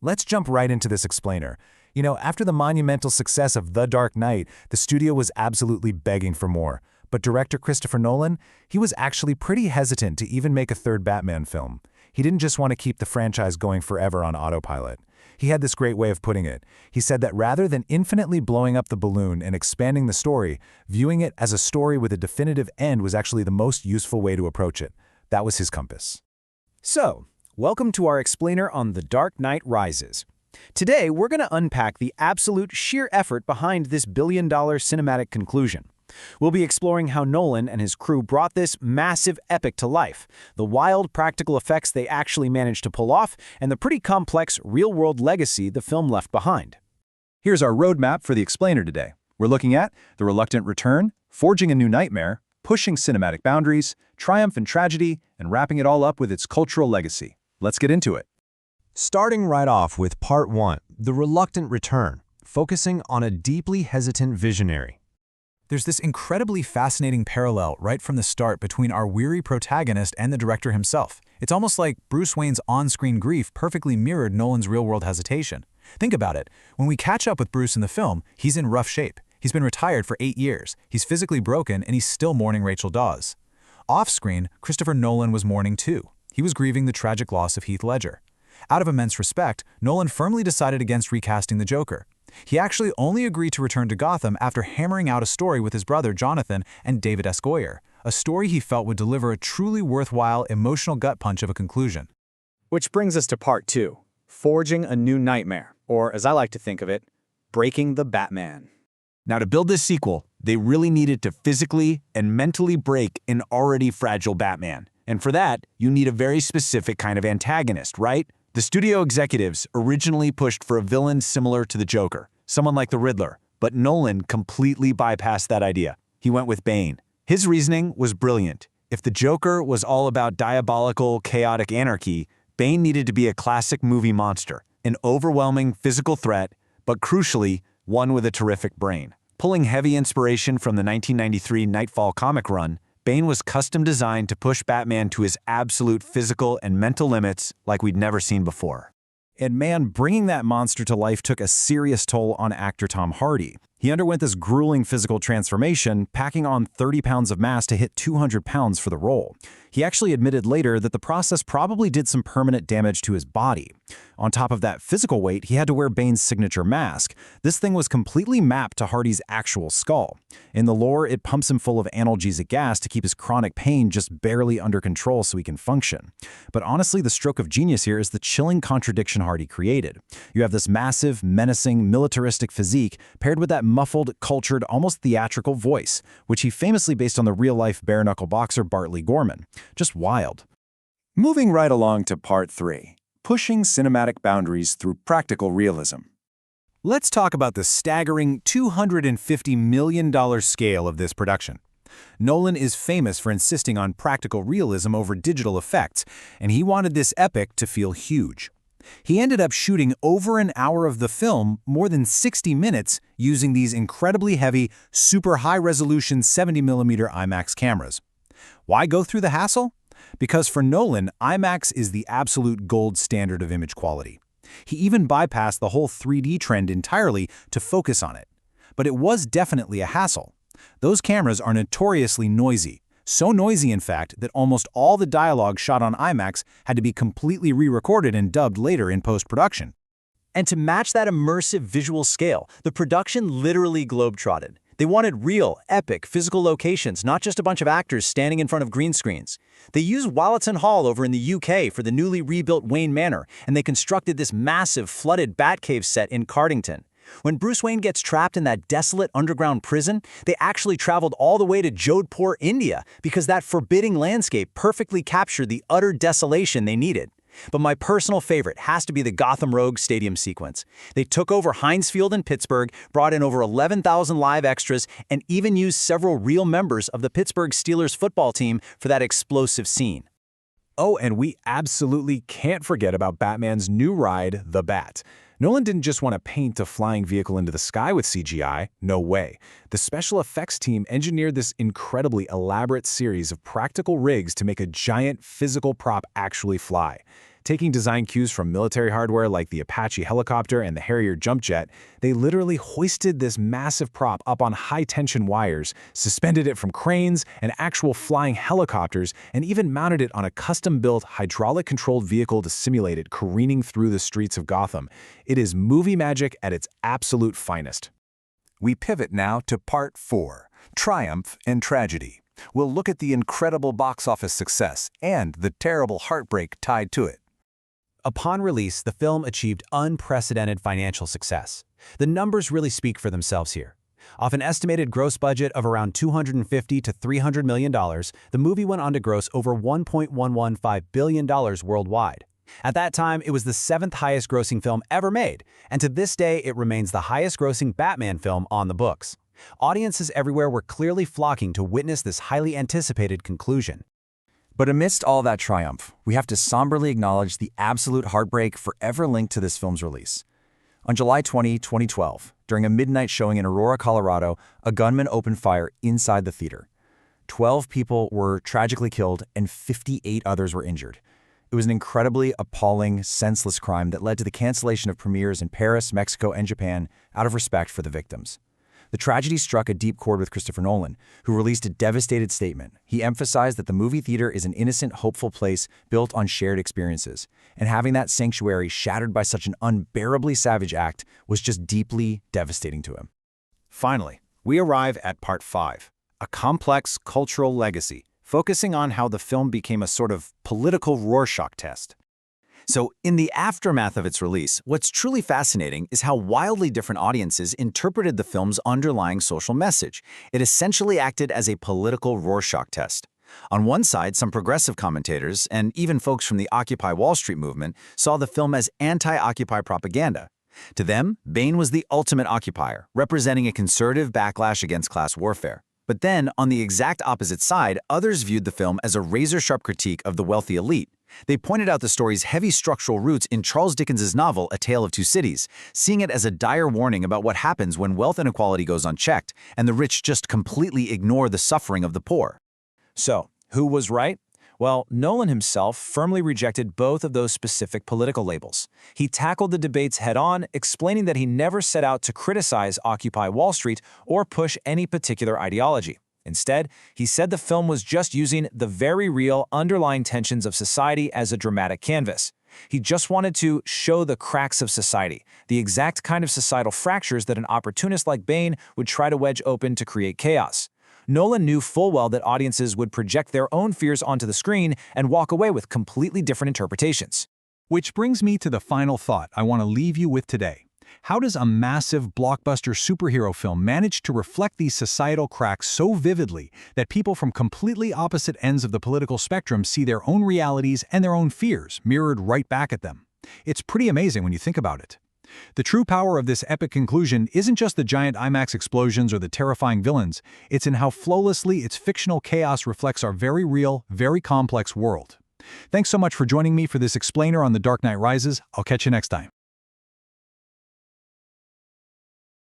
Let's jump right into this explainer. After the monumental success of The Dark Knight, the studio was absolutely begging for more. But director Christopher Nolan, he was actually pretty hesitant to even make a third Batman film. He didn't just want to keep the franchise going forever on autopilot. He had this great way of putting it. He said that rather than infinitely blowing up the balloon and expanding the story, viewing it as a story with a definitive end was actually the most useful way to approach it. That was his compass. So, welcome to our explainer on The Dark Knight Rises. Today, we're going to unpack the absolute sheer effort behind this billion-dollar cinematic conclusion. We'll be exploring how Nolan and his crew brought this massive epic to life, the wild practical effects they actually managed to pull off, and the pretty complex real-world legacy the film left behind. Here's our roadmap for the explainer today. We're looking at the reluctant return, forging a new nightmare, pushing cinematic boundaries, triumph and tragedy, and wrapping it all up with its cultural legacy. Let's get into it. Starting right off with Part 1, The Reluctant Return, focusing on a deeply hesitant visionary. There's this incredibly fascinating parallel right from the start between our weary protagonist and the director himself. It's almost like Bruce Wayne's on-screen grief perfectly mirrored Nolan's real-world hesitation. Think about it. When we catch up with Bruce in the film, he's in rough shape. He's been retired for 8 years. He's physically broken, and he's still mourning Rachel Dawes. Off-screen, Christopher Nolan was mourning too. He was grieving the tragic loss of Heath Ledger. Out of immense respect, Nolan firmly decided against recasting the Joker. He actually only agreed to return to Gotham after hammering out a story with his brother Jonathan and David S. Goyer, a story he felt would deliver a truly worthwhile emotional gut punch of a conclusion. Which brings us to Part 2, Forging a New Nightmare, or as I like to think of it, Breaking the Batman. Now, to build this sequel, they really needed to physically and mentally break an already fragile Batman. And for that, you need a very specific kind of antagonist, right? The studio executives originally pushed for a villain similar to the Joker, someone like the Riddler, but Nolan completely bypassed that idea. He went with Bane. His reasoning was brilliant. If the Joker was all about diabolical, chaotic anarchy, Bane needed to be a classic movie monster, an overwhelming physical threat, but crucially, one with a terrific brain. Pulling heavy inspiration from the 1993 Nightfall comic run, Bane was custom designed to push Batman to his absolute physical and mental limits like we'd never seen before. And man, bringing that monster to life took a serious toll on actor Tom Hardy. He underwent this grueling physical transformation, packing on 30 pounds of mass to hit 200 pounds for the role. He actually admitted later that the process probably did some permanent damage to his body. On top of that physical weight, he had to wear Bane's signature mask. This thing was completely mapped to Hardy's actual skull. In the lore, it pumps him full of analgesic gas to keep his chronic pain just barely under control so he can function. But honestly, the stroke of genius here is the chilling contradiction Hardy created. You have this massive, menacing, militaristic physique paired with that muffled, cultured, almost theatrical voice, which he famously based on the real-life bare-knuckle boxer Bartley Gorman. Just wild. Moving right along to Part 3, Pushing Cinematic Boundaries Through Practical Realism. Let's talk about the staggering $250 million scale of this production. Nolan is famous for insisting on practical realism over digital effects, and he wanted this epic to feel huge. He ended up shooting over an hour of the film, more than 60 minutes, using these incredibly heavy, super high-resolution 70mm IMAX cameras. Why go through the hassle? Because for Nolan, IMAX is the absolute gold standard of image quality. He even bypassed the whole 3D trend entirely to focus on it. But it was definitely a hassle. Those cameras are notoriously noisy. So noisy, in fact, that almost all the dialogue shot on IMAX had to be completely re-recorded and dubbed later in post-production. And to match that immersive visual scale, the production literally globetrotted. They wanted real, epic, physical locations, not just a bunch of actors standing in front of green screens. They used Walletton Hall over in the UK for the newly rebuilt Wayne Manor, and they constructed this massive, flooded Batcave set in Cardington. When Bruce Wayne gets trapped in that desolate underground prison, they actually traveled all the way to Jodhpur, India, because that forbidding landscape perfectly captured the utter desolation they needed. But my personal favorite has to be the Gotham Rogue Stadium sequence. They took over Heinz Field in Pittsburgh, brought in over 11,000 live extras, and even used several real members of the Pittsburgh Steelers football team for that explosive scene. Oh, and we absolutely can't forget about Batman's new ride, the Bat. Nolan didn't just want to paint a flying vehicle into the sky with CGI, no way. The special effects team engineered this incredibly elaborate series of practical rigs to make a giant physical prop actually fly. Taking design cues from military hardware like the Apache helicopter and the Harrier jump jet, they literally hoisted this massive prop up on high-tension wires, suspended it from cranes and actual flying helicopters, and even mounted it on a custom-built, hydraulic-controlled vehicle to simulate it careening through the streets of Gotham. It is movie magic at its absolute finest. We pivot now to Part 4, Triumph and Tragedy. We'll look at the incredible box office success and the terrible heartbreak tied to it. Upon release, the film achieved unprecedented financial success. The numbers really speak for themselves here. Off an estimated gross budget of around $250 to $300 million, the movie went on to gross over $1.115 billion worldwide. At that time, it was the 7th highest grossing film ever made, and to this day, it remains the highest grossing Batman film on the books. Audiences everywhere were clearly flocking to witness this highly anticipated conclusion. But amidst all that triumph, we have to somberly acknowledge the absolute heartbreak forever linked to this film's release. On July 20, 2012, during a midnight showing in Aurora, Colorado, a gunman opened fire inside the theater. 12 people were tragically killed and 58 others were injured. It was an incredibly appalling, senseless crime that led to the cancellation of premieres in Paris, Mexico, and Japan out of respect for the victims. The tragedy struck a deep chord with Christopher Nolan, who released a devastated statement. He emphasized that the movie theater is an innocent, hopeful place built on shared experiences, and having that sanctuary shattered by such an unbearably savage act was just deeply devastating to him. Finally, we arrive at Part 5, a complex cultural legacy, focusing on how the film became a sort of political Rorschach test. So, in the aftermath of its release, what's truly fascinating is how wildly different audiences interpreted the film's underlying social message. It essentially acted as a political Rorschach test. On one side, some progressive commentators, and even folks from the Occupy Wall Street movement, saw the film as anti-Occupy propaganda. To them, Bane was the ultimate occupier, representing a conservative backlash against class warfare. But then, on the exact opposite side, others viewed the film as a razor-sharp critique of the wealthy elite. They pointed out the story's heavy structural roots in Charles Dickens's novel A Tale of Two Cities, seeing it as a dire warning about what happens when wealth inequality goes unchecked and the rich just completely ignore the suffering of the poor. So, who was right? Well, Nolan himself firmly rejected both of those specific political labels. He tackled the debates head-on, explaining that he never set out to criticize Occupy Wall Street or push any particular ideology. Instead, he said the film was just using the very real underlying tensions of society as a dramatic canvas. He just wanted to show the cracks of society, the exact kind of societal fractures that an opportunist like Bane would try to wedge open to create chaos. Nolan knew full well that audiences would project their own fears onto the screen and walk away with completely different interpretations. Which brings me to the final thought I want to leave you with today. How does a massive blockbuster superhero film manage to reflect these societal cracks so vividly that people from completely opposite ends of the political spectrum see their own realities and their own fears mirrored right back at them? It's pretty amazing when you think about it. The true power of this epic conclusion isn't just the giant IMAX explosions or the terrifying villains, it's in how flawlessly its fictional chaos reflects our very real, very complex world. Thanks so much for joining me for this explainer on The Dark Knight Rises. I'll catch you next time.